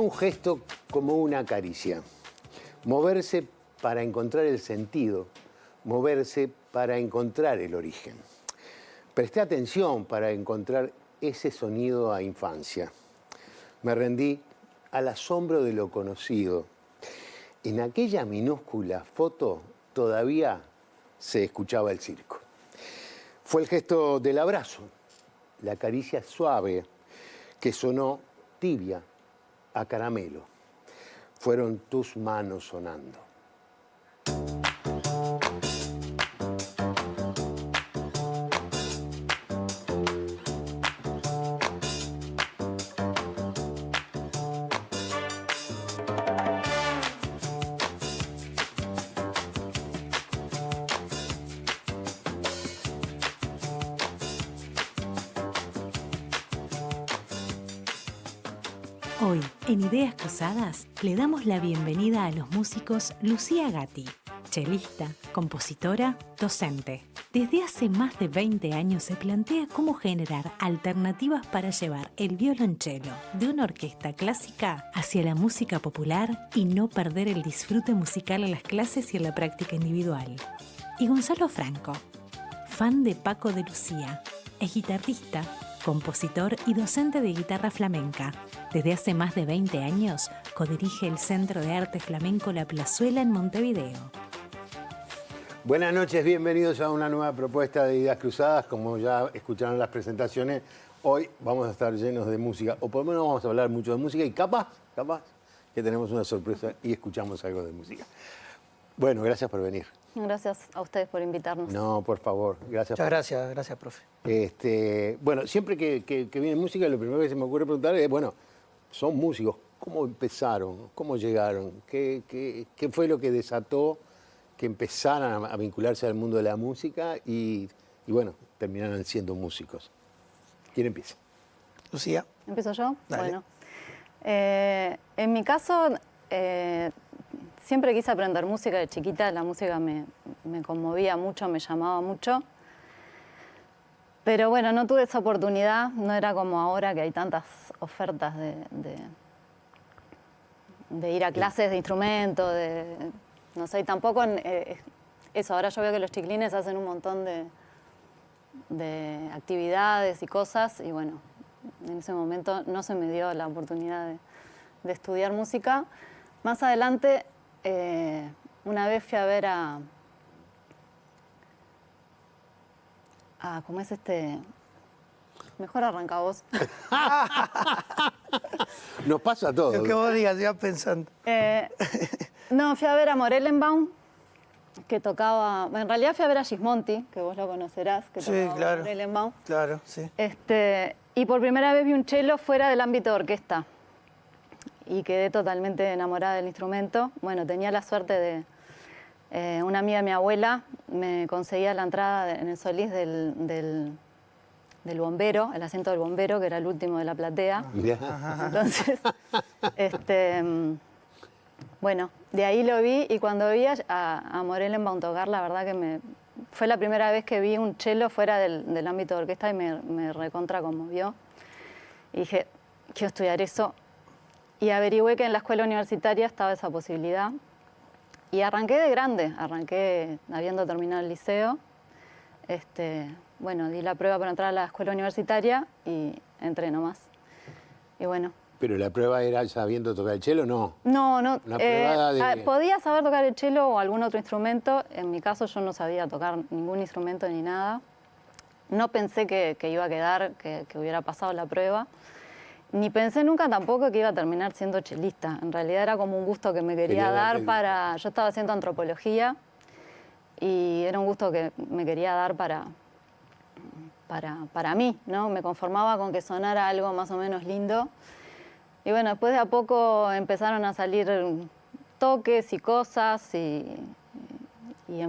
Un gesto como una caricia. Moverse para encontrar el sentido. Moverse para encontrar el origen. Presté atención para encontrar ese sonido a infancia. Me rendí al asombro de lo conocido. En aquella minúscula foto todavía se escuchaba el circo. Fue el gesto del abrazo, la caricia suave que sonó tibia a caramelo. Fueron tus manos sonando. Hoy, en Ideas Cruzadas, le damos la bienvenida a los músicos Lucía Gatti, chelista, compositora, docente. Desde hace más de 20 años se plantea cómo generar alternativas para llevar el violonchelo de una orquesta clásica hacia la música popular y no perder el disfrute musical en las clases y en la práctica individual. Y Gonzalo Franco, fan de Paco de Lucía, es guitarrista, compositor y docente de guitarra flamenca. Desde hace más de 20 años, codirige el Centro de Arte Flamenco La Plazuela en Montevideo. Buenas noches, bienvenidos a una nueva propuesta de Ideas Cruzadas. Como ya escucharon las presentaciones, hoy vamos a estar llenos de música, o por lo menos vamos a hablar mucho de música y capaz que tenemos una sorpresa y escuchamos algo de música. Bueno, gracias por venir. Gracias a ustedes por invitarnos. No, por favor, gracias. Muchas gracias, profe. Bueno, siempre que viene música, lo primero que se me ocurre preguntar es, bueno, son músicos, ¿cómo empezaron? ¿Cómo llegaron? ¿Qué fue lo que desató que empezaran a vincularse al mundo de la música y bueno, terminaran siendo músicos? ¿Quién empieza? Lucía. ¿Empiezo yo? Dale. Bueno. En mi caso, siempre quise aprender música de chiquita. La música me conmovía mucho, me llamaba mucho. Pero bueno, no tuve esa oportunidad. No era como ahora que hay tantas ofertas de ir a clases de instrumento, no sé, y tampoco eso. Ahora yo veo que los chiquilines hacen un montón de actividades y cosas, y bueno, en ese momento no se me dio la oportunidad de estudiar música. Más adelante, una vez fui a ver ¿cómo es este? Mejor arranca vos. Nos pasa a todos. Lo que vos digas, ya pensando. No, fui a ver a Morellenbaum, que tocaba... En realidad fui a ver a Gismonti, que vos lo conocerás, que Sí, tocaba claro. Morellenbaum. Claro, sí. Y por primera vez vi un cello fuera del ámbito de orquesta. Y quedé totalmente enamorada del instrumento. Bueno, tenía la suerte de... una amiga de mi abuela me conseguía la entrada en el Solís del bombero, el asiento del bombero, que era el último de la platea. Entonces, bueno, de ahí lo vi, y cuando vi a Morellenbaum tocar, la verdad que fue la primera vez que vi un cello fuera del ámbito de orquesta y me recontra conmovió. Y dije, quiero estudiar eso. Y averigüé que en la escuela universitaria estaba esa posibilidad. Y arranqué de grande, arranqué habiendo terminado el liceo. Bueno, di la prueba para entrar a la escuela universitaria y entré nomás. Y bueno. ¿Pero la prueba era sabiendo tocar el cello? No. No. Una prueba de... Podía saber tocar el cello o algún otro instrumento. En mi caso yo no sabía tocar ningún instrumento ni nada. No pensé que iba a quedar, que hubiera pasado la prueba. Ni pensé nunca tampoco que iba a terminar siendo chelista. En realidad era como un gusto que me quería dar para... Yo estaba haciendo antropología y era un gusto que me quería dar para mí, ¿no? Me conformaba con que sonara algo más o menos lindo. Y bueno, después de a poco empezaron a salir toques y cosas y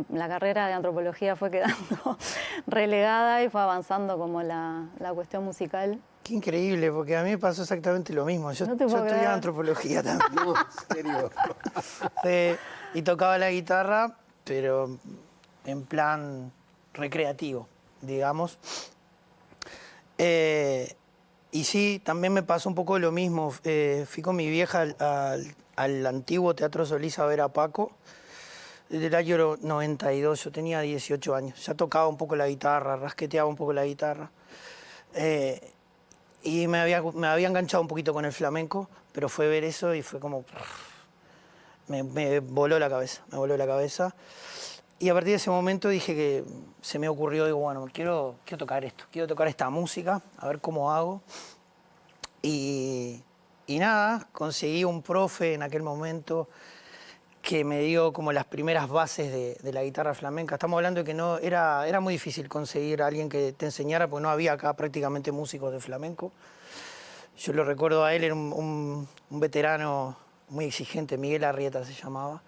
la carrera de antropología fue quedando relegada y fue avanzando como la cuestión musical. Qué increíble, porque a mí me pasó exactamente lo mismo. Yo estudiaba antropología también. No, en serio. Sí, y tocaba la guitarra, pero en plan recreativo, digamos. Y sí, también me pasó un poco lo mismo. Fui con mi vieja al antiguo Teatro Solís a ver a Paco. Del año 92, yo tenía 18 años. Ya tocaba un poco la guitarra, rasqueteaba un poco la guitarra. Y me había enganchado un poquito con el flamenco, pero fue ver eso y fue como... me voló la cabeza, me voló la cabeza. Y a partir de ese momento dije que se me ocurrió, digo, bueno, quiero tocar esto, quiero tocar esta música, a ver cómo hago. Y nada, conseguí un profe en aquel momento que me dio como las primeras bases de la guitarra flamenca. Estamos hablando de que no era muy difícil conseguir a alguien que te enseñara, porque no había acá prácticamente músicos de flamenco. Yo lo recuerdo a él, era un veterano muy exigente, Miguel Arrieta se llamaba.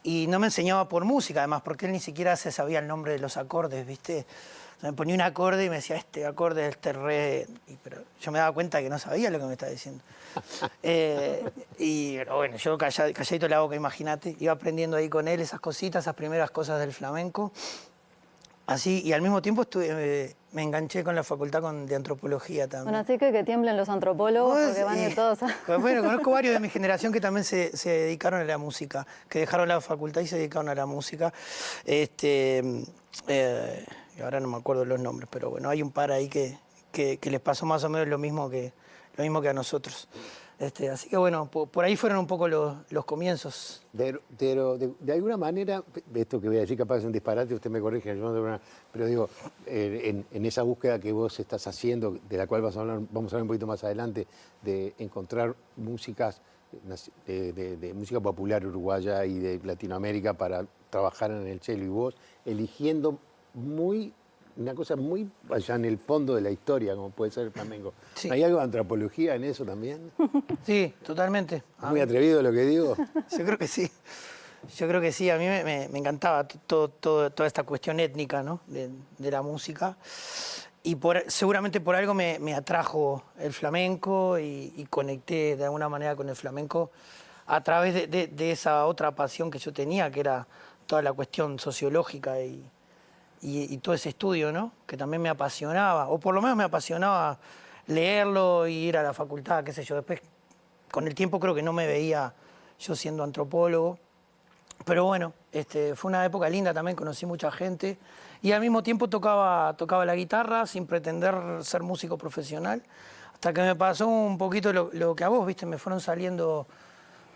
Y no me enseñaba por música, además, porque él ni siquiera se sabía el nombre de los acordes, ¿viste? O sea, me ponía un acorde y me decía, este acorde, este re... Pero yo me daba cuenta que no sabía lo que me estaba diciendo. Pero bueno, yo calladito la boca, imagínate. Iba aprendiendo ahí con él esas cositas, esas primeras cosas del flamenco. Así, y al mismo tiempo me enganché con la facultad de antropología también. Bueno, así que tiemblen los antropólogos porque van a ir todos a... Pues bueno, conozco varios de mi generación que también se dedicaron a la música, que dejaron la facultad y se dedicaron a la música. Y ahora no me acuerdo los nombres, pero bueno, hay un par ahí que les pasó más o menos lo mismo que a nosotros. Así que bueno, por ahí fueron un poco los comienzos. Pero de alguna manera, esto que voy a decir capaz es un disparate, usted me corrige, pero digo, en esa búsqueda que vos estás haciendo, de la cual vamos a hablar un poquito más adelante, de encontrar músicas de música popular uruguaya y de Latinoamérica para trabajar en el cello, y vos eligiendo una cosa muy allá en el fondo de la historia, como puede ser el flamenco. Sí. ¿Hay algo de antropología en eso también? Sí, totalmente. ¿Muy atrevido lo que digo? Yo creo que sí. Yo creo que sí. A mí me encantaba toda esta cuestión étnica, ¿no? de la música. Y seguramente por algo me atrajo el flamenco y conecté de alguna manera con el flamenco a través de esa otra pasión que yo tenía, que era toda la cuestión sociológica y todo ese estudio, ¿no? Que también me apasionaba, o por lo menos me apasionaba leerlo y ir a la facultad, qué sé yo. Después, con el tiempo creo que no me veía yo siendo antropólogo, pero bueno, fue una época linda también, conocí mucha gente y al mismo tiempo tocaba la guitarra sin pretender ser músico profesional, hasta que me pasó un poquito lo que a vos, ¿viste? Me fueron saliendo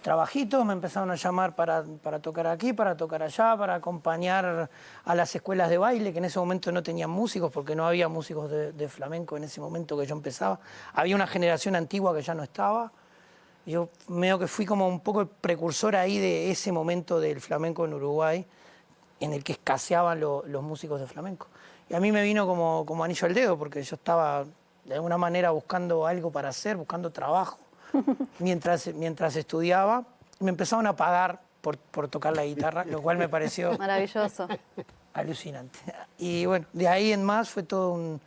trabajitos, me empezaron a llamar para tocar aquí, para tocar allá, para acompañar a las escuelas de baile, que en ese momento no tenían músicos, porque no había músicos de flamenco en ese momento que yo empezaba. Había una generación antigua que ya no estaba. Yo medio que fui como un poco el precursor ahí de ese momento del flamenco en Uruguay, en el que escaseaban los músicos de flamenco. Y a mí me vino como anillo al dedo, porque yo estaba de alguna manera buscando algo para hacer, buscando trabajo. Mientras estudiaba, me empezaron a pagar por tocar la guitarra, lo cual me pareció Maravilloso. alucinante. Y bueno, de ahí en más fue todo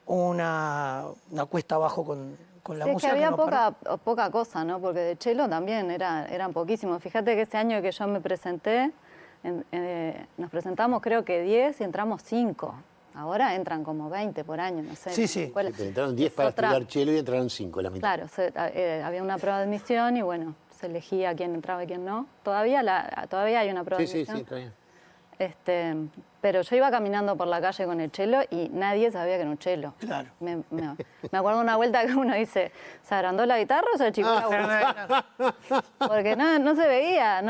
una cuesta abajo con la Sí, música. es que había no poca cosa, ¿no? Porque de cello también eran poquísimos. Fíjate que ese año que yo me presenté, nos presentamos creo que 10 y entramos 5. Ahora entran como 20 por año, no sé. Sí, sí. Entraron 10 para estudiar cello y entraron 5, la mitad. Claro, había una prueba de admisión y bueno, se elegía quién entraba y quién no. Todavía hay una prueba de admisión. Sí, está bien. Pero yo iba caminando por la calle con el cello y nadie sabía que era un cello. Claro. Me acuerdo una vuelta que uno dice, ¿se agrandó la guitarra o se achicó la voz? Porque no se veía,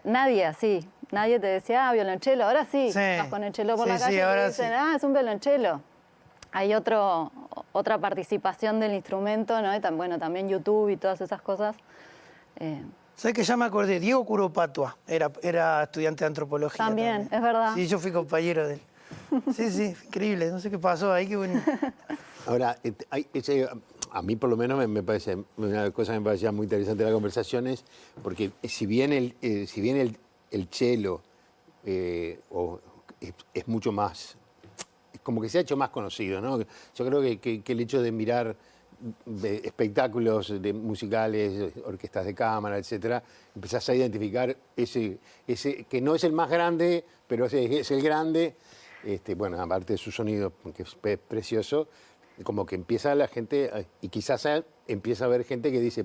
nadie así. Nadie te decía, violonchelo, ahora sí. Vas con el cello por la calle y te dicen, es un violonchelo. Hay otra participación del instrumento, ¿no? Y también YouTube y todas esas cosas. ¿Sabes que ya me acordé? Diego Curopatua era estudiante de antropología. También, es verdad. Sí, yo fui compañero de él. Sí, increíble. No sé qué pasó ahí, qué bueno. Ahora, a mí por lo menos me parece, una cosa que me parecía muy interesante de la conversación es, porque si bien el cello es mucho más, como que se ha hecho más conocido, ¿no? Yo creo que el hecho de mirar espectáculos musicales, orquestas de cámara, etcétera, empezás a identificar ese que no es el más grande, pero es el grande, bueno, aparte de su sonido, que es precioso, como que empieza la gente, y quizás empieza a haber gente que dice,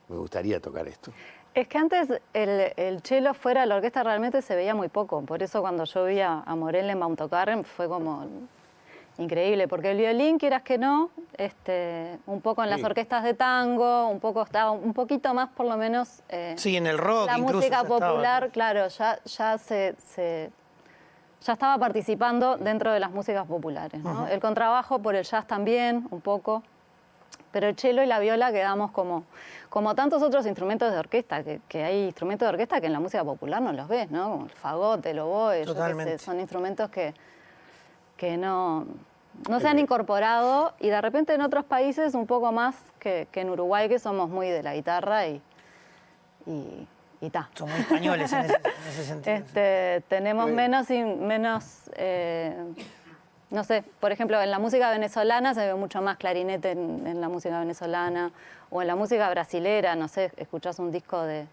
me gustaría tocar esto. Es que antes el cello fuera de la orquesta realmente se veía muy poco. Por eso cuando yo vi a Morel en Baumtokarren fue como increíble. Porque el violín, quieras que no, un poco en las orquestas de tango, un poco estaba un poquito más por lo menos... sí, en el rock la incluso música ya popular, estaba. claro, ya estaba participando dentro de las músicas populares, ¿no? El contrabajo por el jazz también, un poco. Pero el cello y la viola quedamos como tantos otros instrumentos de orquesta, que hay instrumentos de orquesta que en la música popular no los ves, ¿no? Como el fagot, el oboe, yo qué sé, son instrumentos que no se han incorporado y de repente en otros países un poco más que en Uruguay, que somos muy de la guitarra y ta. Son muy españoles en ese sentido. Tenemos menos no sé, por ejemplo, en la música venezolana se ve mucho más clarinete en la música venezolana, o en la música brasilera, no sé, escuchás un disco de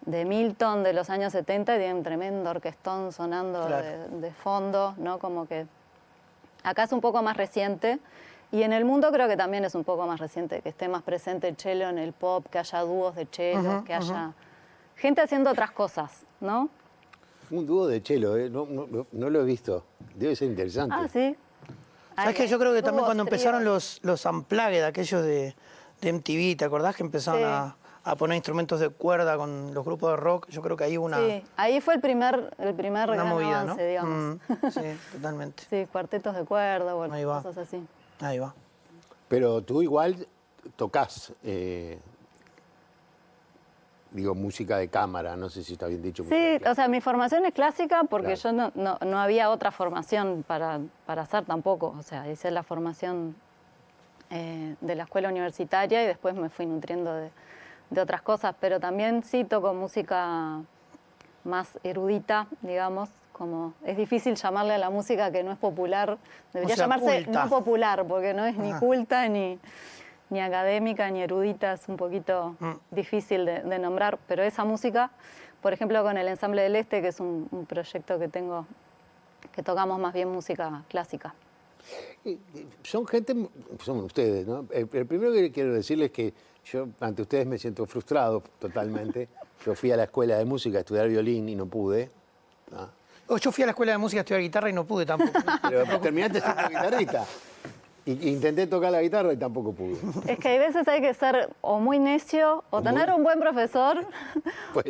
Milton de los años 70 y tiene un tremendo orquestón sonando de fondo, ¿no? Como que acá es un poco más reciente, y en el mundo creo que también es un poco más reciente, que esté más presente el cello en el pop, que haya dúos de cello, que haya gente haciendo otras cosas, ¿no? Un dúo de cello, no lo he visto. Debe ser interesante. Ah, sí. ¿Sabes qué? Yo creo que también cuando empezaron los unplugged, aquellos de MTV, ¿te acordás que empezaron a poner instrumentos de cuerda con los grupos de rock? Yo creo que ahí hubo una... Sí, ahí fue el primer gran movida, avance, ¿no? digamos. Sí, totalmente. Sí, cuartetos de cuerda, bueno, Ahí va. cosas así. Ahí va. Pero tú igual tocas, música de cámara, no sé si está bien dicho. Sí, o sea, mi formación es clásica porque Claro. yo no había otra formación para hacer tampoco. O sea, hice la formación de la escuela universitaria y después me fui nutriendo de otras cosas, pero también sí toco música más erudita, digamos, como es difícil llamarle a la música que no es popular, debería llamarse culta. no popular, porque no es ni culta ni académica ni erudita, es un poquito difícil de nombrar, pero esa música, por ejemplo, con el Ensamble del Este, que es un proyecto que tengo, que tocamos más bien música clásica. Son ustedes, ¿no? El primero que quiero decirles es que yo ante ustedes me siento frustrado totalmente. Yo fui a la escuela de música a estudiar violín y no pude, ¿no? Yo fui a la escuela de música a estudiar guitarra y no pude tampoco. Pero terminaste siendo guitarrista. Intenté tocar la guitarra y tampoco pude. Es que hay veces hay que ser o muy necio o tener un buen profesor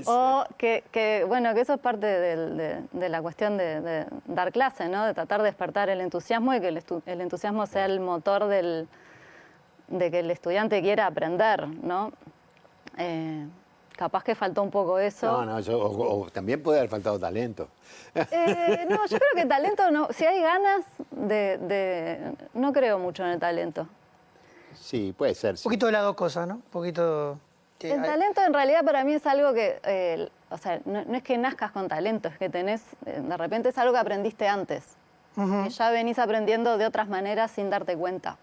o que bueno, que eso es parte de la cuestión de dar clase, ¿no? De tratar de despertar el entusiasmo y que el entusiasmo sea el motor de que el estudiante quiera aprender, ¿no? Capaz que faltó un poco eso. No, o también puede haber faltado talento. No, yo creo que talento no. Si hay ganas no creo mucho en el talento. Sí, puede ser. Sí. Un poquito de las dos cosas, ¿no? Un poquito... El talento en realidad para mí es algo que, o sea, no es que nazcas con talento, es que tenés, de repente es algo que aprendiste antes. Que ya venís aprendiendo de otras maneras sin darte cuenta.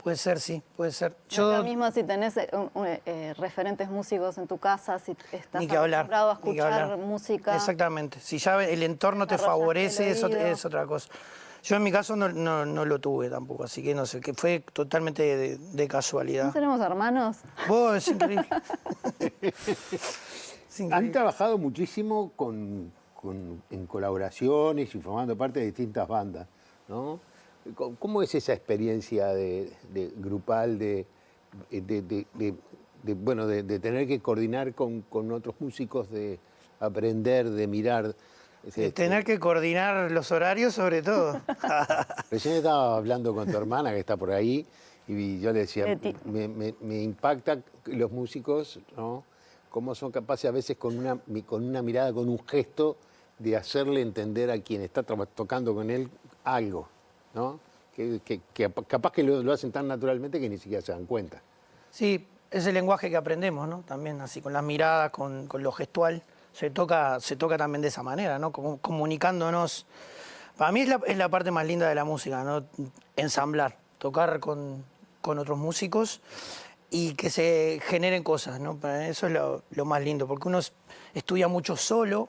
Puede ser, sí, puede ser. No es lo mismo si tenés referentes músicos en tu casa, si estás Ni que hablar, acostumbrado a ni que escuchar hablar. música. Exactamente. Si ya el entorno te Desarrollaste favorece, el oído. es otra cosa. Yo en mi caso no lo tuve tampoco, así que no sé, que fue totalmente de casualidad. ¿No seremos hermanos? Vos, es increíble. Es increíble. Han trabajado muchísimo en colaboraciones y formando parte de distintas bandas, ¿no? ¿Cómo es esa experiencia grupal de tener que coordinar con otros músicos, de aprender, de mirar? Tener que coordinar los horarios sobre todo. Recién estaba hablando con tu hermana que está por ahí y yo le decía, me impacta los músicos, ¿no? Cómo son capaces a veces con una mirada, con un gesto, de hacerle entender a quien está tocando con él algo, ¿no? Que capaz que lo hacen tan naturalmente que ni siquiera se dan cuenta. Sí, es el lenguaje que aprendemos, ¿no? También así, con las miradas, con lo gestual. Se toca también de esa manera, ¿no? Como comunicándonos. Para mí es la parte más linda de la música, ¿no? Ensamblar, tocar con otros músicos y que se generen cosas, ¿no? Para eso es lo más lindo, porque uno estudia mucho solo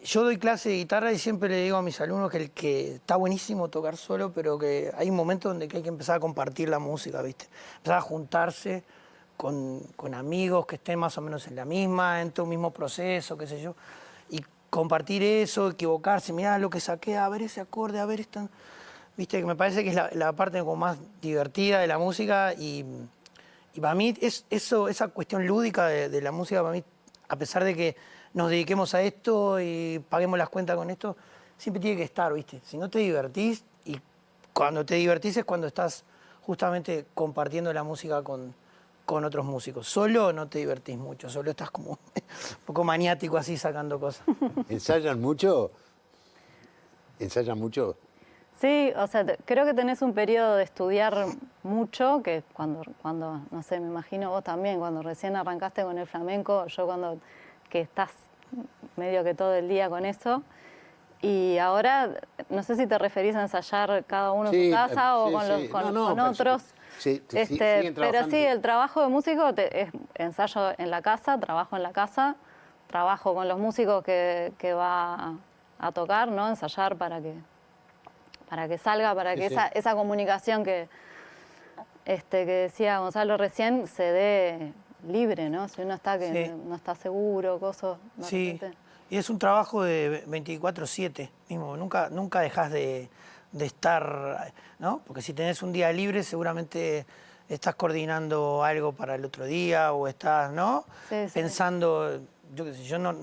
yo doy clase de guitarra y siempre le digo a mis alumnos que está buenísimo tocar solo, pero que hay un momento donde hay que empezar a compartir la música, ¿viste? Empezar a juntarse con amigos que estén más o menos en la misma, en tu mismo proceso, qué sé yo, y compartir eso, equivocarse, mirá lo que saqué, a ver ese acorde, a ver esta... Viste, que me parece que es la parte como más divertida de la música y para mí esa cuestión lúdica de la música, para mí, a pesar de que nos dediquemos a esto y paguemos las cuentas con esto, siempre tiene que estar, ¿viste? Si no te divertís, y cuando te divertís es cuando estás justamente compartiendo la música con otros músicos. Solo no te divertís mucho, solo estás como un poco maniático así sacando cosas. ¿Ensayan mucho? ¿Ensayan mucho? Sí, o sea, creo que tenés un periodo de estudiar mucho, que cuando, no sé, me imagino vos también, cuando recién arrancaste con el flamenco, yo cuando que estás medio que todo el día con eso, y ahora, no sé si te referís a ensayar cada uno en su casa o con otros. Sí, pero sí, el trabajo de músico es ensayo en la casa, trabajo en la casa, trabajo con los músicos que va a tocar, ¿no? Ensayar para que salga, para que esa comunicación que decía Gonzalo recién se dé libre, ¿no? Si uno está no está seguro, cosas. Sí, y es un trabajo de 24/7 mismo, nunca dejas de estar, ¿no? Porque si tenés un día libre seguramente estás coordinando algo para el otro día o estás, ¿no? Pensando, yo qué sé, yo no...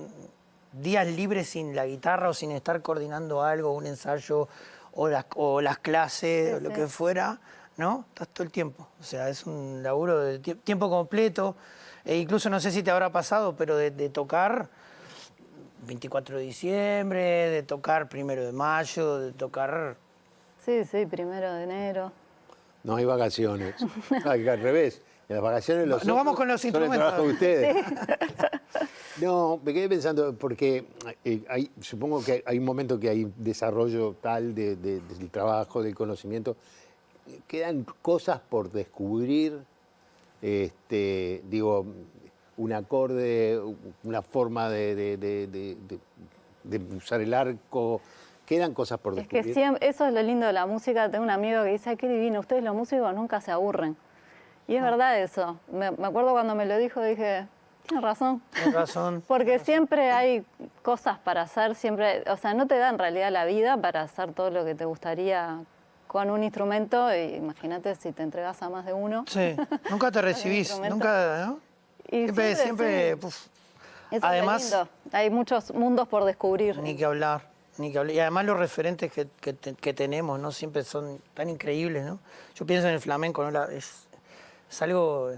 Días libres sin la guitarra o sin estar coordinando algo, un ensayo o las clases o lo que fuera, ¿no? Estás todo el tiempo. O sea, es un laburo de tiempo completo. E incluso no sé si te habrá pasado, pero de tocar 24 de diciembre, de tocar 1 de mayo, de tocar... Sí, 1 de enero. No hay vacaciones. Al revés. En las vacaciones nos vamos con los instrumentos. Son el trabajo de ustedes. Sí. No, me quedé pensando, porque supongo que hay un momento que hay desarrollo tal del trabajo, del conocimiento. Quedan cosas por descubrir, digo, un acorde, una forma de usar el arco. Quedan cosas por descubrir. Es que eso es lo lindo de la música. Tengo un amigo que dice, ay, qué divino, ustedes los músicos nunca se aburren. Y es verdad eso. Me acuerdo cuando me lo dijo, dije, tienes razón. Tienes razón. Porque siempre hay cosas para hacer, siempre, o sea, no te da en realidad la vida para hacer todo lo que te gustaría con un instrumento. Imagínate si te entregas a más de uno. Sí, nunca te recibís, nunca, ¿no? Y siempre además, es lindo. Hay muchos mundos por descubrir. Ni que hablar. Y además los referentes que tenemos, ¿no? Siempre son tan increíbles, ¿no? Yo pienso en el flamenco, ¿no? Es algo...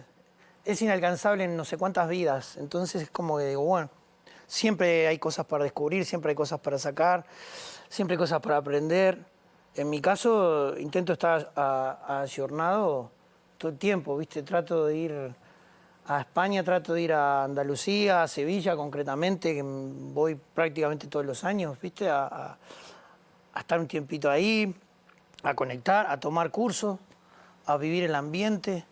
Es inalcanzable en no sé cuántas vidas. Entonces es como que digo, bueno, siempre hay cosas para descubrir, siempre hay cosas para sacar, siempre hay cosas para aprender. En mi caso, intento estar ayornado todo el tiempo, ¿viste? Trato de ir a España, trato de ir a Andalucía, a Sevilla concretamente, que voy prácticamente todos los años, ¿viste? A estar un tiempito ahí, a conectar, a tomar cursos, a vivir el ambiente.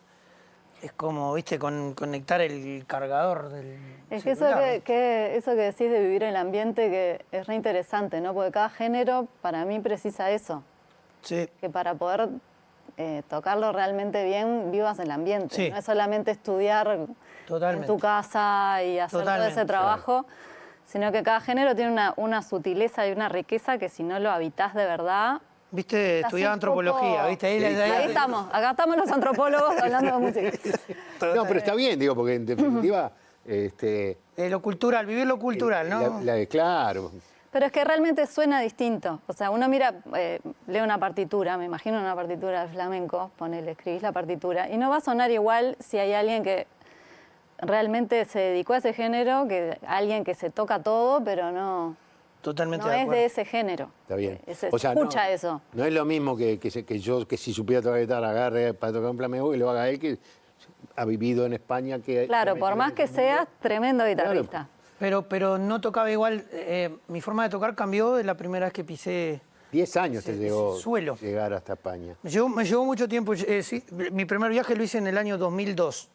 Es como, ¿viste? Conectar el cargador del celular. Es que eso que decís de vivir el ambiente que es re interesante, ¿no? Porque cada género para mí precisa eso. Sí. Que para poder tocarlo realmente bien, vivas el ambiente. Sí. No es solamente estudiar en tu casa y hacer todo ese trabajo, sino que cada género tiene una sutileza y una riqueza que si no lo habitás de verdad... Viste, estudiaba antropología, ¿viste? Ahí estamos, acá estamos los antropólogos hablando de música. No, pero está bien, digo, porque en definitiva... lo cultural, vivir lo cultural, ¿no? Claro. Pero es que realmente suena distinto. O sea, uno mira, lee una partitura, me imagino una partitura de flamenco, escribís la partitura, y no va a sonar igual si hay alguien que realmente se dedicó a ese género, que alguien que se toca todo, pero no... Totalmente no de acuerdo. es de ese género. Está bien. Se escucha eso. No es lo mismo que yo, que si supiera tocar guitarra, agarre para tocar un flamenco y lo haga él, que ha vivido en España. Claro, por más que seas tremendo guitarrista. Claro. Pero no tocaba igual. Mi forma de tocar cambió de la primera vez que pisé 10 años te llevó suelo. Llegar hasta España. Me llevó mucho tiempo. Sí, mi primer viaje lo hice en el año 2002.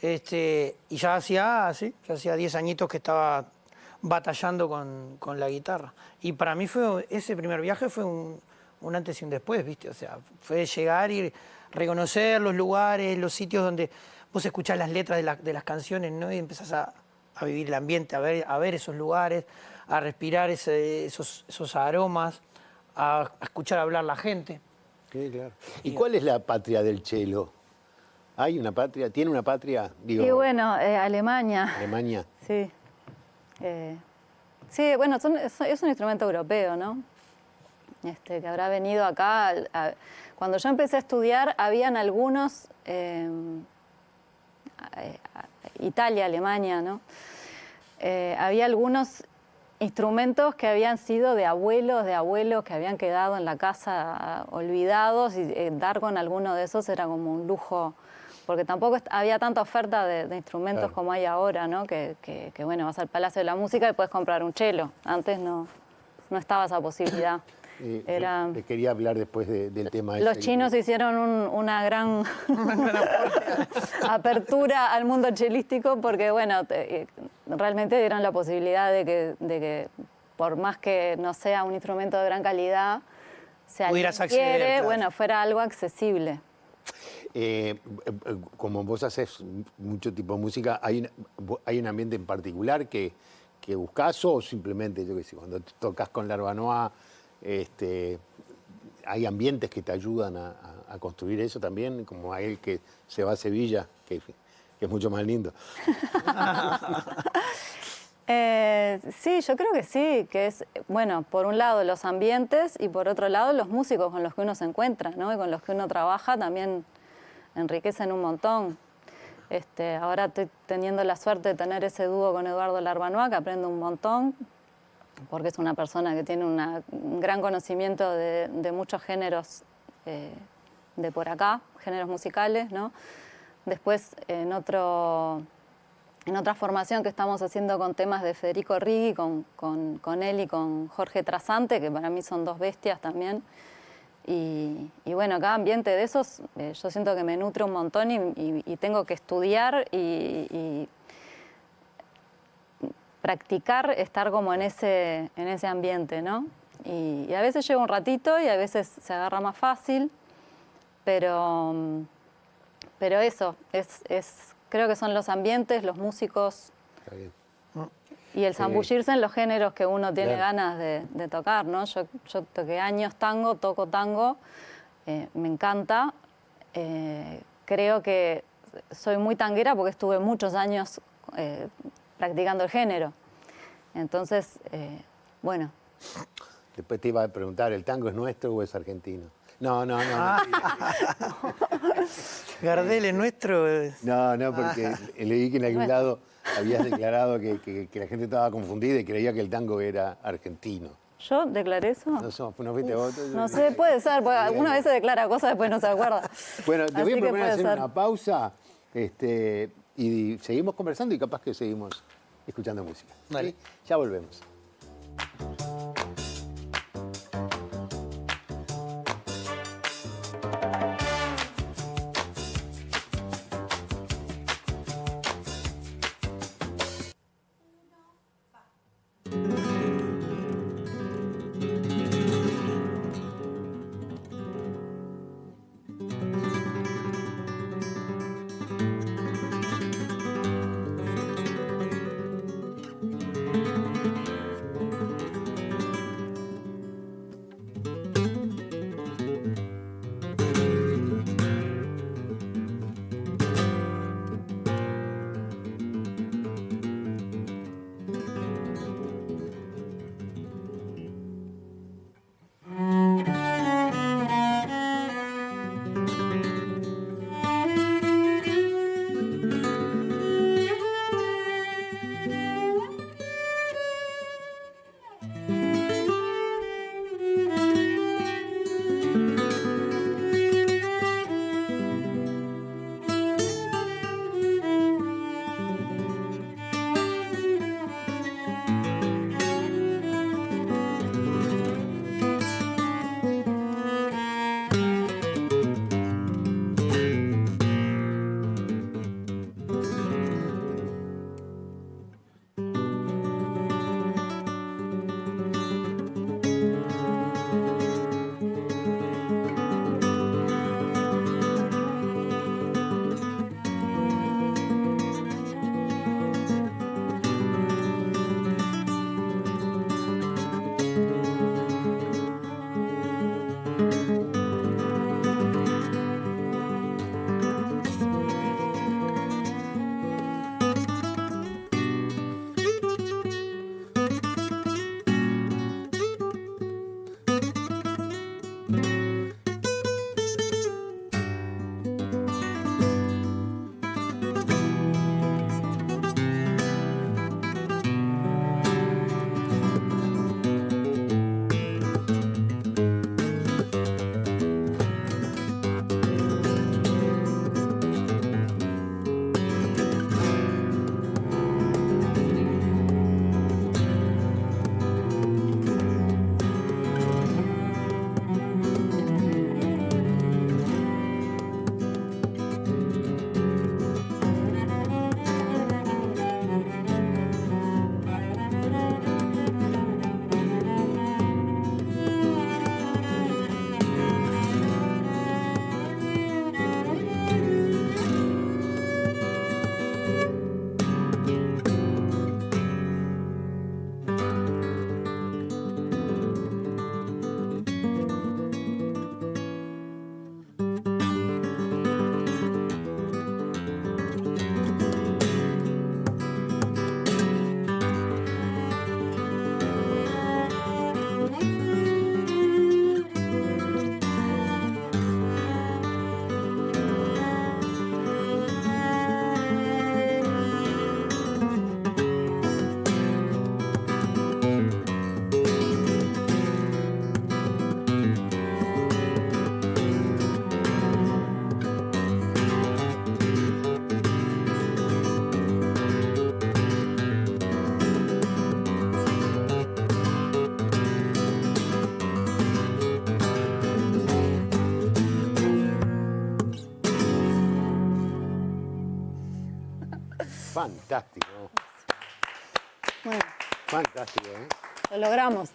Y ya hacía 10 añitos que estaba batallando con la guitarra. Y para mí ese primer viaje fue un antes y un después, ¿viste? O sea, fue llegar y reconocer los lugares, los sitios donde vos escuchás las letras de las canciones, ¿no? Y empezás a vivir el ambiente, a ver esos lugares, a respirar esos aromas, a escuchar hablar la gente. Sí, claro. ¿Y cuál es la patria del cello? ¿Hay una patria? ¿Tiene una patria? Digo, Y bueno, Alemania. Alemania. Sí. Sí, bueno, es un instrumento europeo, ¿no? Que habrá venido acá. Cuando yo empecé a estudiar, habían algunos, Italia, Alemania, ¿no? Había algunos instrumentos que habían sido de abuelos, que habían quedado en la casa olvidados, y dar con alguno de esos era como un lujo, porque tampoco había tanta oferta de instrumentos Claro. como hay ahora, ¿no? Que bueno, vas al Palacio de la Música y puedes comprar un cello. Antes no estaba esa posibilidad. Le quería hablar después del tema Los ese. chinos hicieron una gran apertura al mundo chelístico porque, bueno, realmente dieron la posibilidad de que por más que no sea un instrumento de gran calidad, si alguien Pudieras acceder, quiere, claro. bueno, fuera algo accesible. Como vos haces mucho tipo de música, ¿hay un ambiente en particular que buscás o simplemente, yo qué sé, cuando tocas con L'Arbanois, hay ambientes que te ayudan a construir eso también, como a él que se va a Sevilla, que es mucho más lindo? Sí, yo creo que sí, que es, bueno, por un lado los ambientes y por otro lado los músicos con los que uno se encuentra, ¿no? Y con los que uno trabaja también enriquecen un montón. Ahora estoy teniendo la suerte de tener ese dúo con Eduardo L'Arbanois, que aprendo un montón, porque es una persona que tiene un gran conocimiento de muchos géneros de por acá, géneros musicales, ¿no? Después, en otra formación que estamos haciendo con temas de Federico Righi, con él y con Jorge Trasante, que para mí son dos bestias también. Y bueno, cada ambiente de esos yo siento que me nutre un montón y tengo que estudiar y practicar, estar como en ese ambiente, ¿no? Y a veces lleva un ratito y a veces se agarra más fácil, pero eso, creo que son los ambientes, los músicos. Está bien. Y el zambullirse en los géneros que uno tiene Claro. ganas de tocar, ¿no? Yo toqué años tango, toco tango, me encanta. Creo que soy muy tanguera porque estuve muchos años practicando el género. Entonces, bueno. Después te iba a preguntar, ¿el tango es nuestro o es argentino? No. Gardel es nuestro. No, porque leí que en algún lado habías declarado que la gente estaba confundida y creía que el tango era argentino. ¿Yo declaré eso? ¿No fuiste vos? No sé, puede ser, porque alguna vez se declara cosas después no se acuerda. Bueno, te voy a Así que proponer puede hacer ser. una pausa y seguimos conversando y capaz que seguimos escuchando música. ¿Sí? Dale. Ya volvemos. Fantástico. Bueno, Fantástico, ¿eh? lo logramos.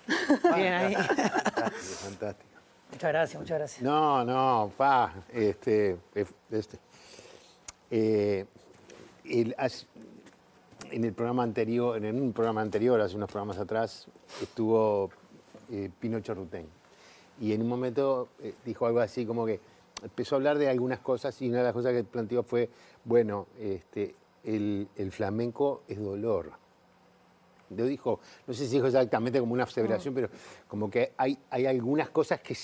Bien ahí. Fantástico, fantástico. Muchas gracias, muchas gracias. No, en el programa anterior, en un programa anterior, hace unos programas atrás, estuvo Pinocho Rutén. Y en un momento dijo algo así como que empezó a hablar de algunas cosas y una de las cosas que planteó fue, bueno, el flamenco es dolor. Lo dijo, no sé si dijo exactamente como una aseveración, pero como que hay algunas cosas que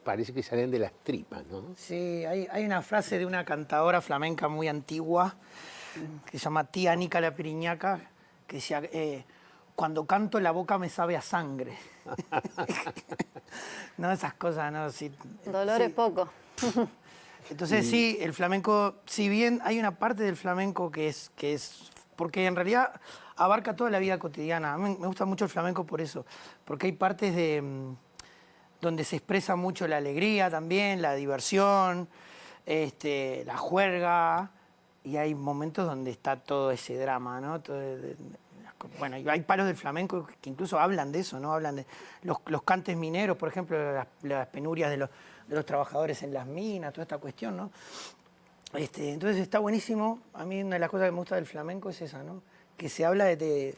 parece que salen de las tripas, ¿no? Sí, hay una frase de una cantadora flamenca muy antigua que se llama Tía Anica la Piriñaca, que decía, cuando canto la boca me sabe a sangre. No, esas cosas, ¿no? Sí, Dolor sí. es poco. Entonces sí, el flamenco, si bien hay una parte del flamenco que es, porque en realidad abarca toda la vida cotidiana. A mí me gusta mucho el flamenco por eso, porque hay partes donde se expresa mucho la alegría también, la diversión, la juerga, y hay momentos donde está todo ese drama, ¿no? Bueno, hay palos del flamenco que incluso hablan de eso, ¿no? Hablan de los cantes mineros, por ejemplo, las penurias de los trabajadores en las minas, toda esta cuestión, ¿no? Entonces está buenísimo. A mí una de las cosas que me gusta del flamenco es esa, ¿no? Que se habla de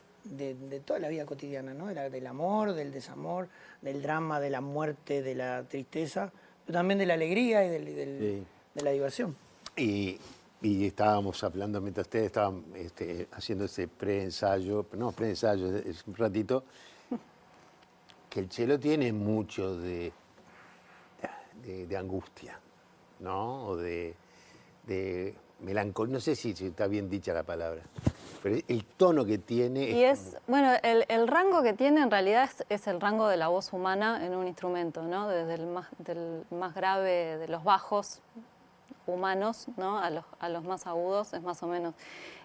toda la vida cotidiana, ¿no? Del amor, del desamor, del drama, de la muerte, de la tristeza, pero también de la alegría y de la diversión. Y estábamos hablando mientras ustedes estaban haciendo ese preensayo, es un ratito, que el cello tiene mucho de angustia, ¿no? O de melancolía, no sé si está bien dicha la palabra, pero el tono que tiene... Y bueno, el rango que tiene en realidad es el rango de la voz humana en un instrumento, ¿no? Desde del más grave de los bajos humanos, ¿no? a los más agudos, es más o menos.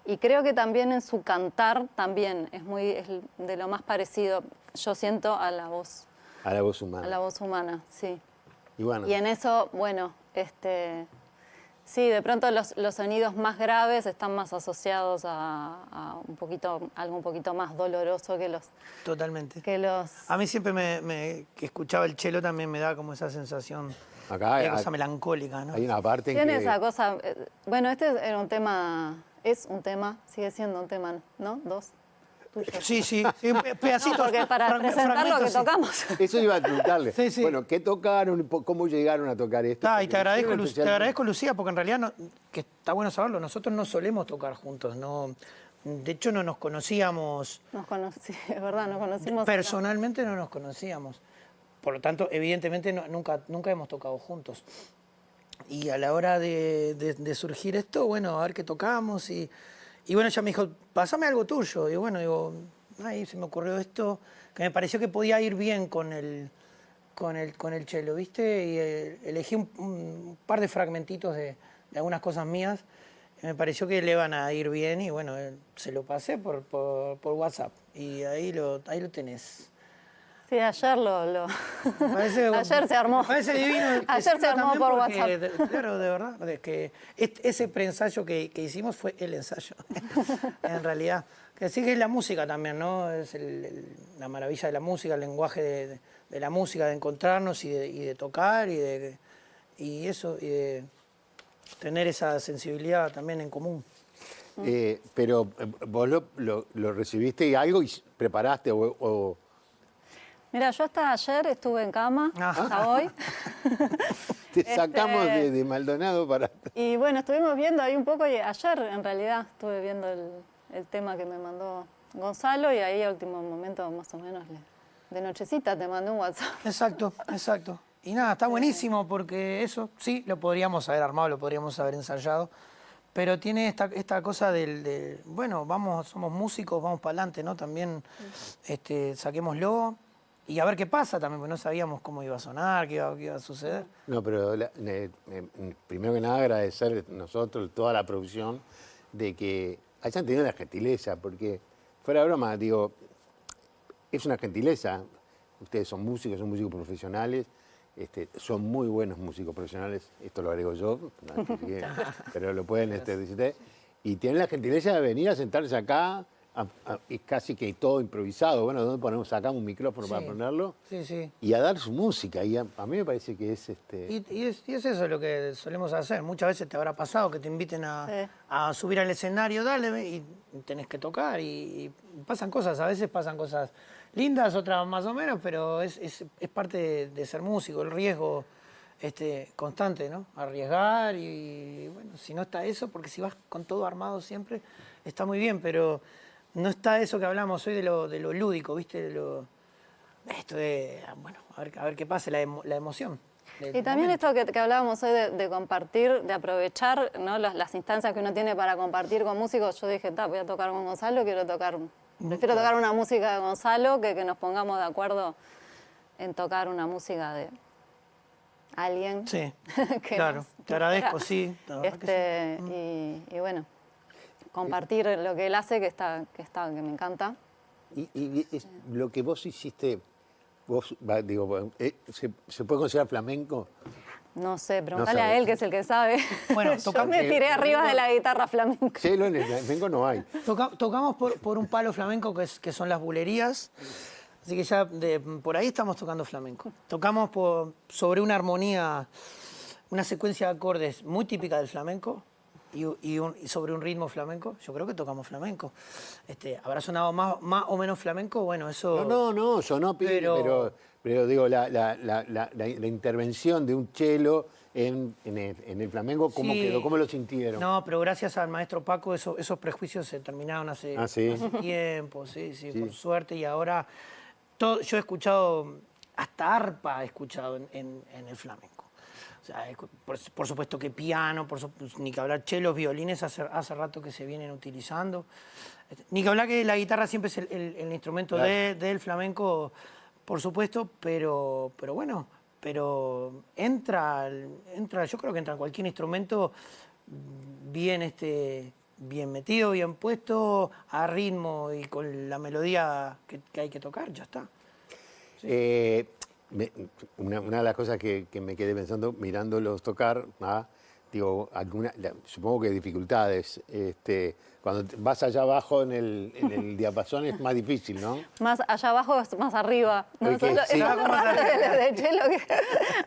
Y creo que también en su cantar también es de lo más parecido, yo siento, a la voz. A la voz humana. A la voz humana, sí. Y bueno. Y en eso, bueno, sí, de pronto los sonidos más graves están más asociados a algo un poquito más doloroso que los... Totalmente. A mí siempre que escuchaba el cello también me da como esa sensación, acá cosa melancólica, ¿no? Hay una parte Tiene en que... esa cosa... bueno, era un tema... Es un tema, sigue siendo un tema, ¿no? Dos. Tuyo. Sí, pedacitos. No, porque para presentar lo que tocamos. Eso iba a preguntarle. Sí. Bueno, ¿qué tocaron? ¿Cómo llegaron a tocar esto? Y te agradezco, Lucía, porque en realidad, que está bueno saberlo, nosotros no solemos tocar juntos, no. De hecho, no nos conocíamos. Sí, es verdad, nos conocimos. Personalmente no nos conocíamos. Por lo tanto, evidentemente, nunca hemos tocado juntos. Y a la hora de surgir esto, bueno, a ver qué tocamos. Y bueno, ella me dijo, pásame algo tuyo. Y bueno, digo, ahí se me ocurrió esto, que me pareció que podía ir bien con el cello, ¿viste? Y elegí un par de fragmentitos de algunas cosas mías. Y me pareció que le iban a ir bien y bueno, se lo pasé por WhatsApp. Y ahí lo tenés. Sí, ayer ayer se armó. Parece divino. Ayer se armó por WhatsApp. Claro, de verdad. Es que ese preensayo que hicimos fue el ensayo. En realidad. Que sí que es la música también, ¿no? Es la maravilla de la música, el lenguaje de la música, de encontrarnos y de tocar y de tener esa sensibilidad también en común. Pero vos lo recibiste y algo y preparaste o... Mira, yo hasta ayer estuve en cama, hasta hoy. Te sacamos de Maldonado para... Y bueno, estuvimos viendo ahí un poco, y ayer en realidad estuve viendo el tema que me mandó Gonzalo, y ahí a último momento, más o menos, de nochecita te mandé un WhatsApp. Exacto. Y nada, está buenísimo porque eso sí, lo podríamos haber armado, lo podríamos haber ensayado, pero tiene esta cosa bueno, somos músicos, vamos para adelante, ¿no? También saquémoslo. Y a ver qué pasa también, porque no sabíamos cómo iba a sonar, qué iba a suceder. No, pero primero que nada agradecer nosotros, toda la producción, de que hayan tenido la gentileza, porque fuera de broma, digo, es una gentileza. Ustedes son músicos profesionales, son muy buenos músicos profesionales, esto lo agrego yo, pero lo pueden decir ustedes. y tienen la gentileza de venir a sentarse acá, es casi que todo improvisado. Bueno, ¿dónde ponemos? Sacamos un micrófono para ponerlo. Sí, sí. Y a dar su música. Y a mí me parece que es... Y es eso lo que solemos hacer. Muchas veces te habrá pasado que te inviten a subir al escenario, dale, y tenés que tocar. Y pasan cosas, a veces pasan cosas lindas, otras más o menos, pero es parte de ser músico, el riesgo constante, ¿no? Arriesgar y bueno, si no está eso, porque si vas con todo armado siempre, está muy bien, pero no está eso que hablamos hoy de lo lúdico, ¿viste? Esto de, bueno, a ver qué pasa, la emoción. Y también esto que hablábamos hoy de compartir, de aprovechar, ¿no? las instancias que uno tiene para compartir con músicos. Yo dije, voy a tocar con Gonzalo, prefiero tocar una música de Gonzalo que nos pongamos de acuerdo en tocar una música de alguien. Sí, claro, te agradezco, sí. Y bueno, compartir lo que él hace, que me encanta. Y es lo que vos hiciste, ¿se puede considerar flamenco? No sé, preguntale a él, que es el que sabe. Bueno, yo me tiré arriba de la guitarra flamenca. Sí, en el flamenco no hay. Tocamos por un palo flamenco que son las bulerías. Así que ya por ahí estamos tocando flamenco. Tocamos sobre una armonía, una secuencia de acordes muy típica del flamenco y sobre un ritmo flamenco. Yo creo que tocamos flamenco. ¿Habrá sonado más o menos flamenco? Bueno, eso... No, sonó, pero digo, la intervención de un cello en el flamenco, ¿cómo quedó? ¿Cómo lo sintieron? No, pero gracias al maestro Paco esos prejuicios se terminaron hace tiempo, sí, por suerte, y ahora... yo he escuchado, hasta arpa he escuchado en el flamenco. O sea, por supuesto que piano, ni que hablar chelos, violines, hace rato que se vienen utilizando. Ni que hablar que la guitarra siempre es el instrumento del flamenco, por supuesto, pero bueno, entra, yo creo que entra en cualquier instrumento bien bien metido, bien puesto, a ritmo y con la melodía que hay que tocar, ya está. Sí. Una de las cosas que me quedé pensando mirándolos tocar, digo, supongo que dificultades. Cuando vas allá abajo en el diapasón es más difícil, ¿no? Más allá abajo es más arriba. No, Okay, eso sí. es lo raro de cello, que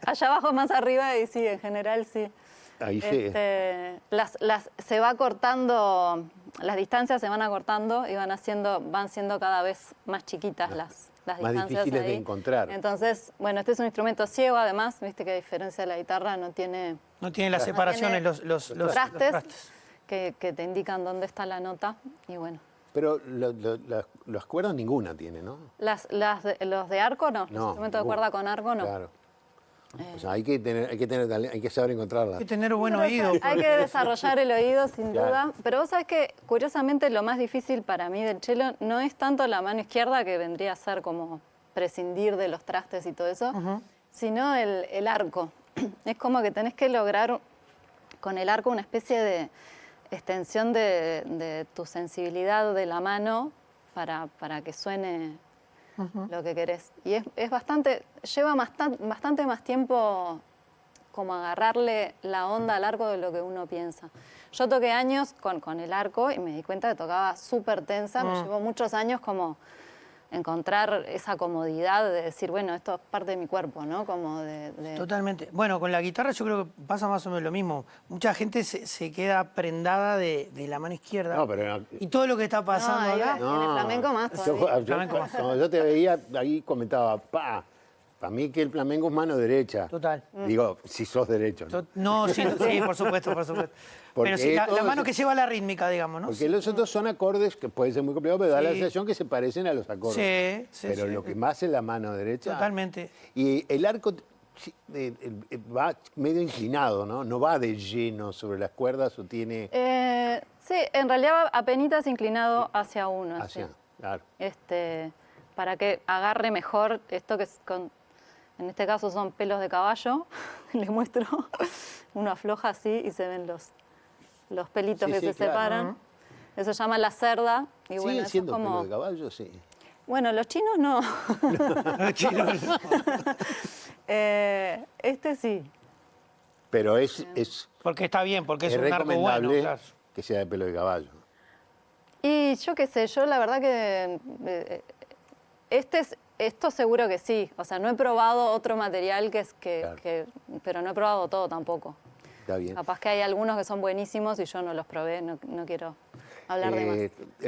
allá abajo es más arriba y sí, en general sí. Ahí sí. Se va cortando, las distancias se van acortando y van siendo cada vez más chiquitas las distancias. Más difíciles de encontrar. Entonces, bueno, este es un instrumento ciego, además, viste que a diferencia de la guitarra no tiene las separaciones, los trastes. Que te indican dónde está la nota y bueno. Pero las cuerdas ninguna tiene, ¿no? Los de arco no, los instrumentos de cuerda con arco no. Claro. O sea, hay que saber encontrarlas. Hay que tener buen oído. Hay que desarrollar el oído, sin duda. Pero vos sabés que, curiosamente, lo más difícil para mí del cello no es tanto la mano izquierda, que vendría a ser como prescindir de los trastes y todo eso, sino el arco. Es como que tenés que lograr con el arco una especie de extensión de tu sensibilidad de la mano para que suene lo que querés. Y lleva bastante más tiempo como agarrarle la onda al arco de lo que uno piensa. Yo toqué años con el arco y me di cuenta que tocaba súper tensa. Me llevó muchos años como encontrar esa comodidad de decir, bueno, esto es parte de mi cuerpo, ¿no? Como Totalmente. Bueno, con la guitarra yo creo que pasa más o menos lo mismo. Mucha gente se queda prendada de la mano izquierda. No, pero y todo lo que está pasando acá... En el flamenco más todavía. Cuando yo te veía, ahí comentaba, para mí que el flamenco es mano derecha. Total. Digo, si sos derecho, ¿no? No, sí, por supuesto. Pero sí, la mano que lleva la rítmica, digamos, ¿no? Porque los otros son acordes que pueden ser muy complicados, pero da la sensación que se parecen a los acordes. Sí. Pero lo que más es la mano derecha. Totalmente. Y el arco va medio inclinado, ¿no? No va de lleno sobre las cuerdas o tiene... Sí, en realidad va apenitas inclinado hacia uno. Claro. Para que agarre mejor esto que en este caso son pelos de caballo. Les muestro. Uno afloja así y se ven los pelitos que se separan. Eso se llama la cerda. Y bueno, ¿siguen siendo como... pelos de caballo? Sí. Bueno, los chinos no. Los chinos no. Sí. Pero es porque está bien, porque es un arco recomendable. bueno, claro. que sea de pelo de caballo. Y yo qué sé, yo la verdad que esto seguro que sí. O sea, no he probado otro material Claro. pero no he probado todo tampoco. Está bien. Capaz que hay algunos que son buenísimos y yo no los probé, no quiero hablar de más.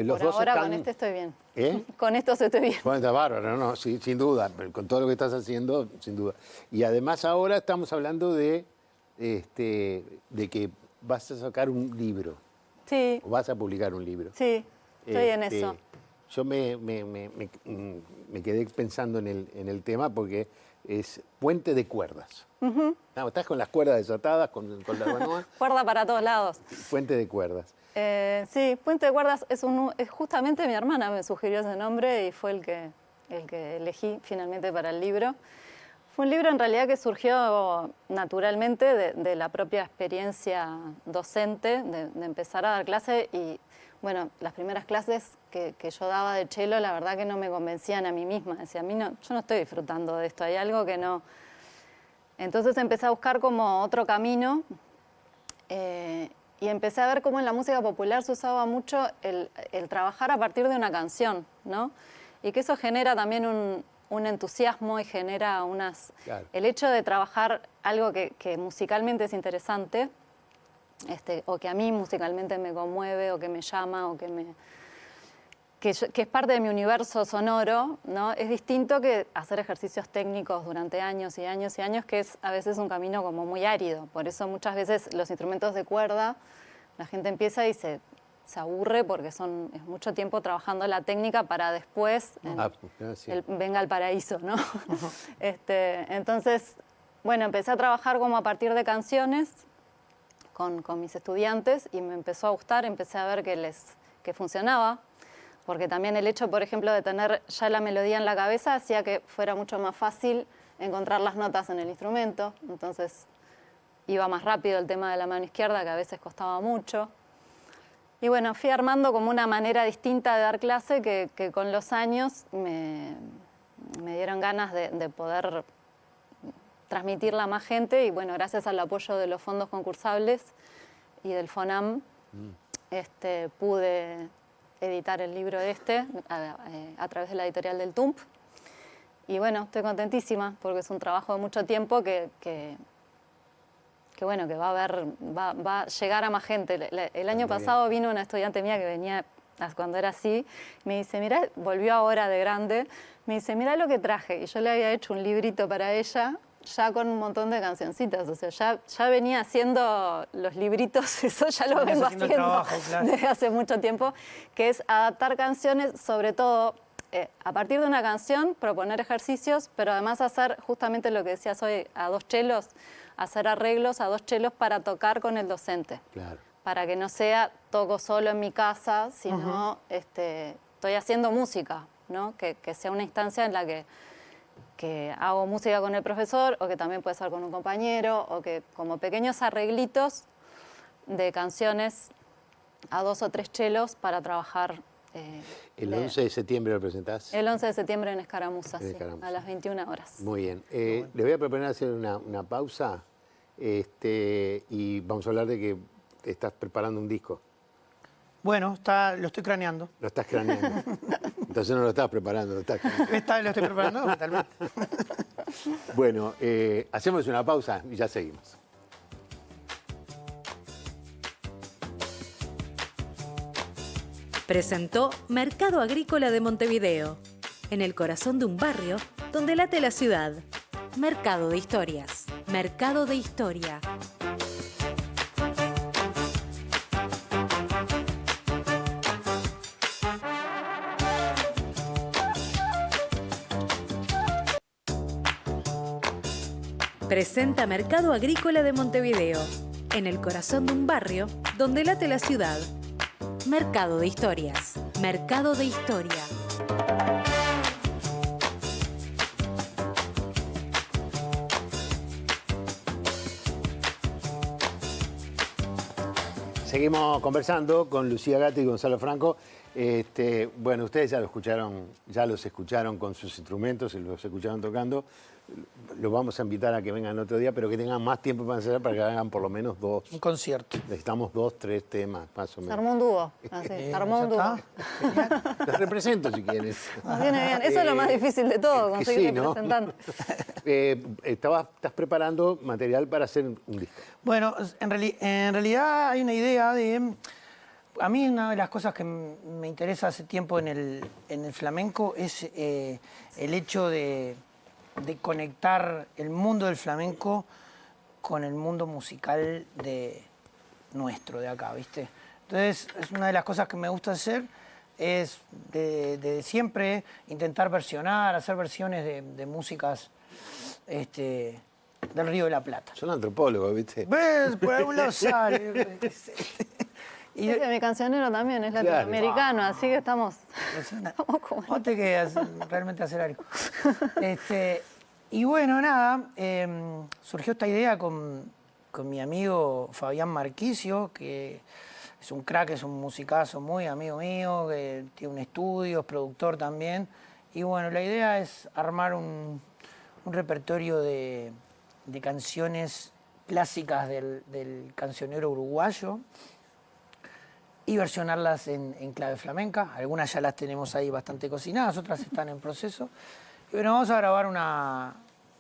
Los Por dos ahora están- con este estoy bien. ¿Eh? Con esto estoy bien. Bueno, está bárbaro, no, sí, sin duda, con todo lo que estás haciendo, sin duda. Y además ahora estamos hablando de que vas a sacar un libro, Sí, o vas a publicar un libro. sí, estoy en Este, eso. Yo me quedé pensando en el tema porque es puente de cuerdas. No, estás con las cuerdas desatadas, con la guanoa, Cuerda para todos lados. puente de cuerdas. Sí, Puente de Cuerdas es justamente mi hermana me sugirió ese nombre y fue el que elegí finalmente para el libro. Fue un libro en realidad que surgió naturalmente de la propia experiencia docente, de empezar a dar clase y bueno, las primeras clases que yo daba de cello la verdad que no me convencían a mí misma. Decía, yo no estoy disfrutando de esto, hay algo que no... Entonces empecé a buscar como otro camino y empecé a ver cómo en la música popular se usaba mucho el trabajar a partir de una canción, ¿no? Y que eso genera también un entusiasmo y genera Claro. el hecho de trabajar algo que musicalmente es interesante, o que a mí musicalmente me conmueve, o que me llama, o que es parte de mi universo sonoro, ¿no? Es distinto que hacer ejercicios técnicos durante años y años y años, que es a veces un camino como muy árido. Por eso muchas veces los instrumentos de cuerda, la gente empieza y se aburre porque es mucho tiempo trabajando la técnica para después Sí. venga al paraíso, ¿no? Entonces, bueno, empecé a trabajar como a partir de canciones con mis estudiantes y me empezó a gustar, empecé a ver que funcionaba, porque también el hecho, por ejemplo, de tener ya la melodía en la cabeza hacía que fuera mucho más fácil encontrar las notas en el instrumento, entonces iba más rápido el tema de la mano izquierda, que a veces costaba mucho. Y bueno, fui armando como una manera distinta de dar clase que con los años me dieron ganas de poder transmitirla a más gente y bueno, gracias al apoyo de los fondos concursables y del FONAM, pude editar el libro a través de la editorial del TUMP. Y bueno, estoy contentísima porque es un trabajo de mucho tiempo que bueno, que va a llegar a más gente. El año pasado vino una estudiante mía que venía cuando era así, me dice, mira, volvió ahora de grande, me dice, mira lo que traje. Y yo le había hecho un librito para ella, ya con un montón de cancioncitas, o sea, ya venía haciendo los libritos, eso ya lo vengo haciendo trabajo, claro. desde hace mucho tiempo, que es adaptar canciones, sobre todo a partir de una canción, proponer ejercicios, pero además hacer justamente lo que decías hoy, a dos chelos, hacer arreglos a dos chelos para tocar con el docente. Claro. Para que no sea toco solo en mi casa, sino estoy haciendo música, ¿no? Que sea una instancia en la que hago música con el profesor o que también puede ser con un compañero o que como pequeños arreglitos de canciones a 2 o 3 chelos para trabajar. El 11 de septiembre lo presentás. El 11 de septiembre en Escaramuza, En sí, Escaramuza. a las 21 horas. Muy bien. Le voy a proponer hacer una pausa y vamos a hablar de que estás preparando un disco. Bueno, lo estoy craneando. Lo estás craneando. Entonces no lo estás preparando, lo estás craneando. Lo estoy preparando, tal vez. Bueno, hacemos una pausa y ya seguimos. Presentó Mercado Agrícola de Montevideo, en el corazón de un barrio donde late la ciudad. Mercado de Historias. Mercado de Historia. Presenta Mercado Agrícola de Montevideo, en el corazón de un barrio donde late la ciudad. Mercado de Historias. Mercado de Historia. Seguimos conversando con Lucía Gatti y Gonzalo Franco. Bueno, ustedes ya los escucharon con sus instrumentos y los escucharon tocando. Los vamos a invitar a que vengan otro día, pero que tengan más tiempo para ensayar, para que hagan por lo menos 2. Un concierto. Necesitamos 2, 3 temas, más o Se menos. armó un dúo, así, armó un dúo. Los represento si quieres. Nos viene bien. Eso es lo más difícil de todo, que conseguir sí, ¿no? representante. Estás preparando material para hacer un disco. Bueno, en realidad hay una idea de... A mí una de las cosas que me interesa hace tiempo en el flamenco es el hecho de conectar el mundo del flamenco con el mundo musical nuestro, de acá, ¿viste? Entonces, es una de las cosas que me gusta hacer, es de siempre intentar versionar, hacer versiones de músicas del Río de la Plata. Son antropólogos, ¿viste? ¿Ves? Por algún lado sale. Y es que mi cancionero también es Claro. latinoamericano, así que estamos como... Vos te quedas realmente a hacer algo. Y bueno, nada, surgió esta idea con mi amigo Fabián Marquicio, que es un crack, es un musicazo muy amigo mío, que tiene un estudio, es productor también. Y bueno, la idea es armar un repertorio de canciones clásicas del cancionero uruguayo y versionarlas en clave flamenca. Algunas ya las tenemos ahí bastante cocinadas, otras están en proceso. Y bueno, vamos a grabar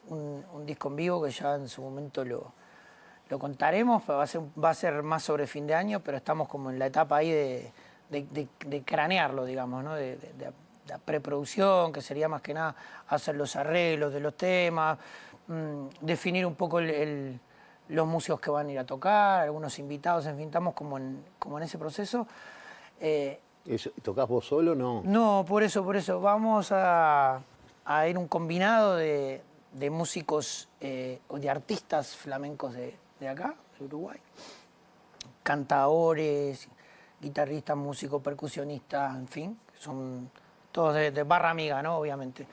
un disco en vivo que ya en su momento lo contaremos, va a ser más sobre fin de año, pero estamos como en la etapa ahí de cranearlo, digamos, ¿no? de la preproducción, que sería más que nada hacer los arreglos de los temas, definir un poco los músicos que van a ir a tocar, algunos invitados, en fin, estamos como en ese proceso. ¿Tocás vos solo o no? No, por eso. Vamos a ir un combinado de músicos o de artistas flamencos de acá, de Uruguay. Cantadores, guitarristas, músicos, percusionistas, en fin, son todos de barra amiga, ¿no? Obviamente.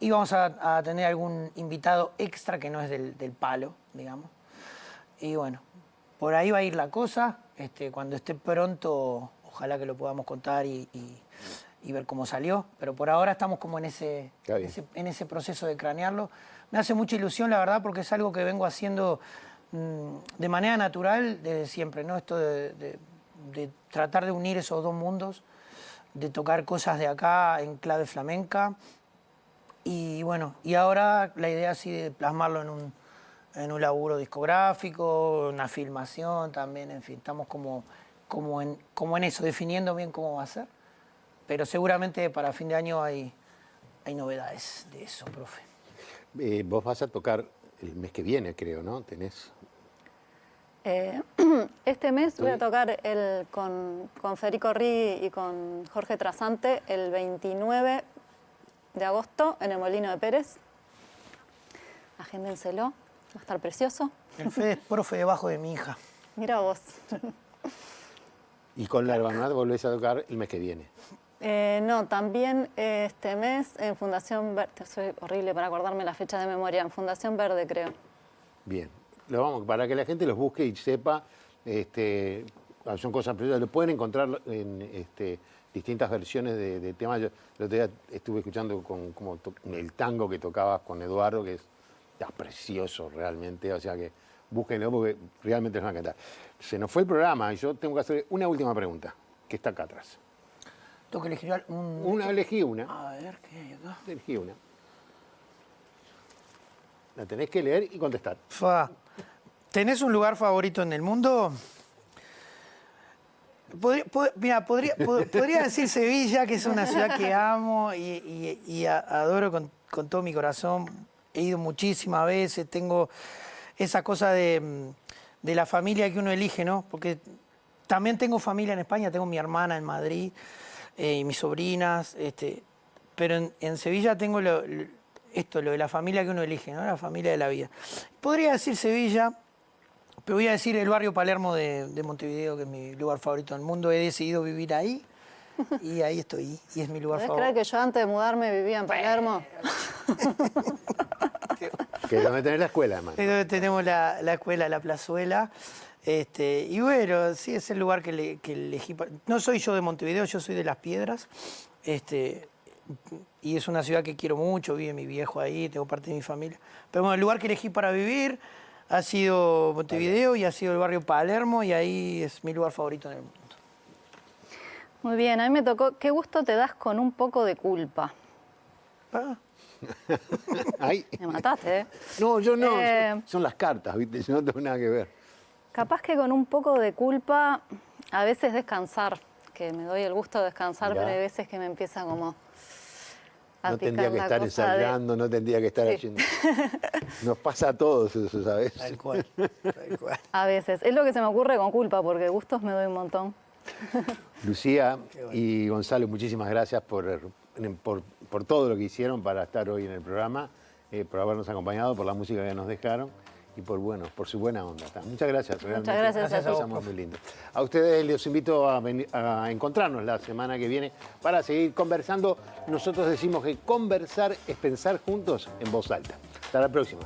Y vamos a tener algún invitado extra que no es del palo, digamos. Y bueno, por ahí va a ir la cosa. Cuando esté pronto, ojalá que lo podamos contar y ver cómo salió. Pero por ahora estamos como en ese proceso de cranearlo. Me hace mucha ilusión, la verdad, porque es algo que vengo haciendo de manera natural desde siempre, ¿no? Esto de tratar de unir esos dos mundos, de tocar cosas de acá en clave flamenca. Y bueno, y ahora la idea así de plasmarlo en un laburo discográfico, una filmación también, en fin, estamos como en eso, definiendo bien cómo va a ser. Pero seguramente para fin de año hay novedades de eso, profe. Vos vas a tocar el mes que viene, creo, ¿no? ¿Tenés? Este mes voy a tocar con Federico Righi y con Jorge Trasante el 29 de agosto en el Molino de Pérez. Agéndenselo, va a estar precioso. El Fede es profe debajo de mi hija. Mira vos. Y con la Hermandad volvés a tocar el mes que viene. No, también este mes en Fundación Verde, soy horrible para acordarme la fecha de memoria, en Fundación Verde creo. Bien, para que la gente los busque y sepa, son cosas preciosas, lo pueden encontrar en distintas versiones de temas. Yo el otro día estuve escuchando el tango que tocabas con Eduardo, que es precioso realmente, o sea que búsquenlo porque realmente les va a encantar. Se nos fue el programa y yo tengo que hacer una última pregunta, que está acá atrás. Tengo que elegir Elegí una. A ver, ¿qué hay acá? Elegí una. La tenés que leer y contestar. ¿Tenés un lugar favorito en el mundo? Podría decir Sevilla, que es una ciudad que amo y adoro con todo mi corazón. He ido muchísimas veces, tengo esa cosa de la familia que uno elige, ¿no? Porque también tengo familia en España, tengo mi hermana en Madrid y mis sobrinas, pero en Sevilla tengo lo de la familia que uno elige, ¿no? La familia de la vida. Podría decir Sevilla, pero voy a decir el barrio Palermo de Montevideo, que es mi lugar favorito del mundo. He decidido vivir ahí y ahí estoy, y es mi lugar favorito. ¿Podés creer que yo antes de mudarme vivía en Palermo? Que es donde tenés la escuela, además. Es donde tenemos la escuela, la plazuela. Y bueno, sí, es el lugar que elegí. No soy yo de Montevideo, yo soy de Las Piedras. y es una ciudad que quiero mucho, vive mi viejo ahí, tengo parte de mi familia. Pero bueno, el lugar que elegí para vivir ha sido Montevideo y ha sido el barrio Palermo, y ahí es mi lugar favorito en el mundo. Muy bien, a mí me tocó, ¿qué gusto te das con un poco de culpa? Ah, Ay. Me mataste, ¿eh? No, yo no. Eh, Son las cartas, ¿viste? Yo no tengo nada que ver. Capaz que con un poco de culpa, a veces descansar, que me doy el gusto de descansar, Mirá. pero hay veces que me empieza como a No picar tendría que la estar cosa de- ensayando, no tendría que estar Sí. haciendo. Nos pasa a todos eso, ¿sabes? tal cual, tal cual. A veces. Es lo que se me ocurre con culpa, porque gustos me doy un montón. Lucía y Gonzalo, muchísimas gracias por todo lo que hicieron para estar hoy en el programa, por habernos acompañado, por la música que nos dejaron y por su buena onda. Muchas gracias. Realmente. gracias a ti. Pasamos muy lindo. A ustedes les invito a encontrarnos la semana que viene para seguir conversando. Nosotros decimos que conversar es pensar juntos en voz alta. Hasta la próxima.